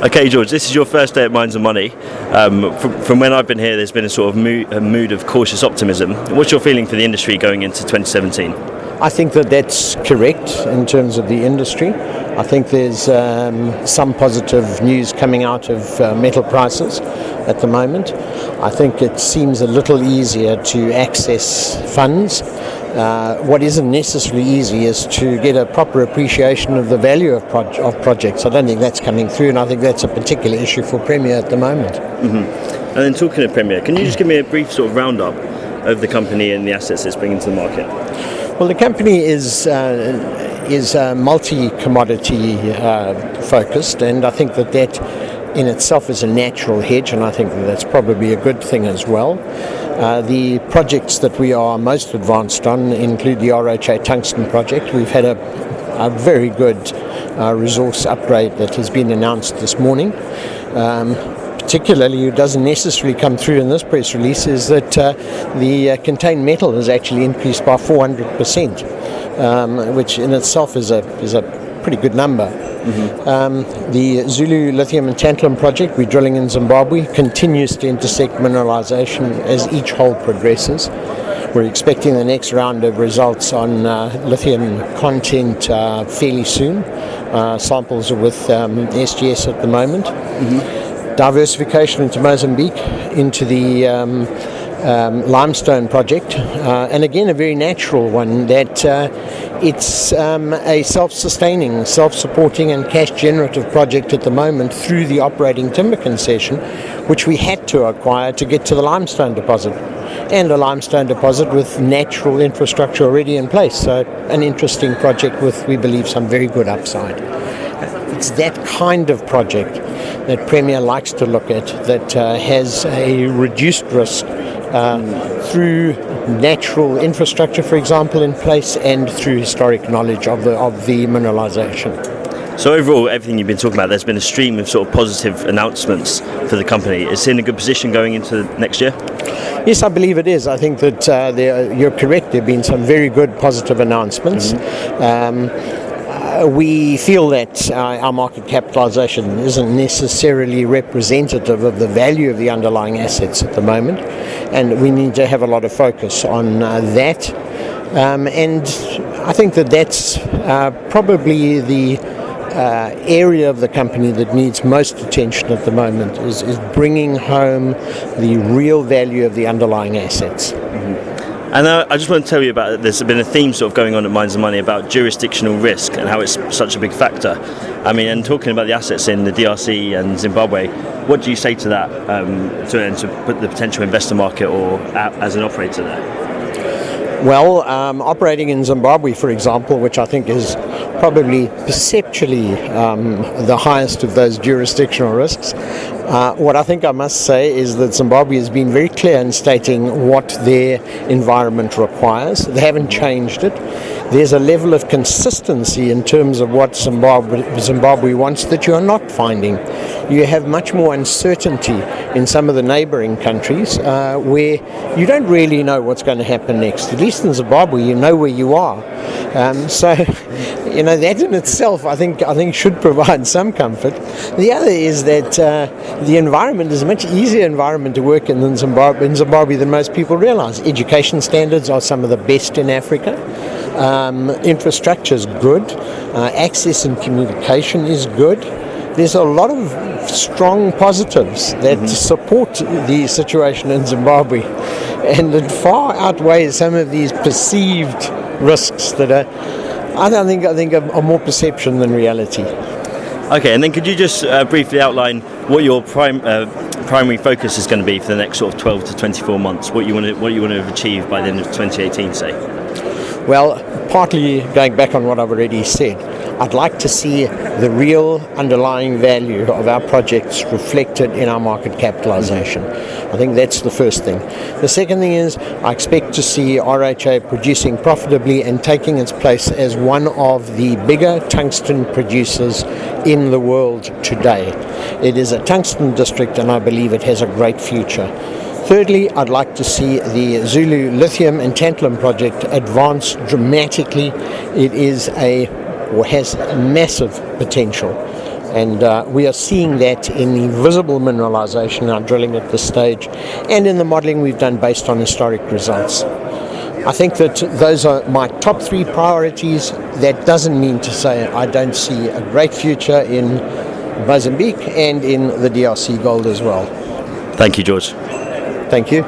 Okay, George, this is your first day at Mines and Money. From when I've been here, there's been a sort of a mood of cautious optimism. What's your feeling for the industry going into 2017? I think that's correct in terms of the industry. I think there's some positive news coming out of metal prices at the moment. I think it seems a little easier to access funds. What isn't necessarily easy is to get a proper appreciation of the value of projects. I don't think that's coming through, and I think that's a particular issue for Premier at the moment. Mm-hmm. And then talking of Premier, can you just give me a brief sort of roundup of the company and the assets it's bringing to the market? Well, the company is multi-commodity focused, and I think that in itself is a natural hedge, and I think that's probably a good thing as well. The projects that we are most advanced on include the RHA tungsten project. We've had a very good resource upgrade that has been announced this morning. Particularly, it doesn't necessarily come through in this press release, is that the contained metal has actually increased by 400%, which in itself is a pretty good number. Mm-hmm. The Zulu lithium and tantalum project we're drilling in Zimbabwe continues to intersect mineralization as each hole progresses. We're expecting the next round of results on lithium content fairly soon. Samples are with SGS at the moment. Mm-hmm. Diversification into Mozambique, into the limestone project, and again a very natural one that it's a self-sustaining, self-supporting and cash-generative project at the moment through the operating timber concession, which we had to acquire to get to the limestone deposit, and a limestone deposit with natural infrastructure already in place. So an interesting project with, we believe, some very good upside. It's that kind of project that Premier likes to look at, that has a reduced risk through natural infrastructure, for example, in place, and through historic knowledge of the mineralization. So overall, everything you've been talking about, there's been a stream of sort of positive announcements for the company. Is it in a good position going into next year? Yes, I believe it is. I think that you're correct. There have been some very good positive announcements. Mm-hmm. We feel that our market capitalization isn't necessarily representative of the value of the underlying assets at the moment, and we need to have a lot of focus on that. And I think that's probably the area of the company that needs most attention at the moment, is bringing home the real value of the underlying assets. Mm-hmm. And I just want to tell you about, there's been a theme sort of going on at Mines and Money about jurisdictional risk and how it's such a big factor. I mean, and talking about the assets in the DRC and Zimbabwe, what do you say to that, to put the potential investor market or as an operator there? Well, operating in Zimbabwe, for example, which I think is probably perceptually the highest of those jurisdictional risks, what I think I must say is that Zimbabwe has been very clear in stating what their environment requires. They haven't changed it. There's a level of consistency in terms of what Zimbabwe wants that you are not finding. You have much more uncertainty in some of the neighboring countries where you don't really know what's going to happen next. At least in Zimbabwe, you know where you are. So, that in itself, I think should provide some comfort. The other is that the environment is a much easier environment to work in Zimbabwe than most people realize. Education standards are some of the best in Africa. Infrastructure is good. Access and communication is good. There's a lot of strong positives that support the situation in Zimbabwe, and it far outweighs some of these perceived risks that I think are more perception than reality. Okay, and then could you just briefly outline what your primary focus is going to be for the next sort of 12 to 24 months? What you want to have achieved by the end of 2018, say? Well, partly going back on what I've already said, I'd like to see the real underlying value of our projects reflected in our market capitalization. I think that's the first thing. The second thing is I expect to see RHA producing profitably and taking its place as one of the bigger tungsten producers in the world today. It is a tungsten district, and I believe it has a great future. Thirdly, I'd like to see the Zulu lithium and tantalum project advance dramatically. It has massive potential. And we are seeing that in the visible mineralisation in our drilling at this stage, and in the modelling we've done based on historic results. I think that those are my top 3 priorities. That doesn't mean to say I don't see a great future in Mozambique and in the DRC gold as well. Thank you, George. Thank you.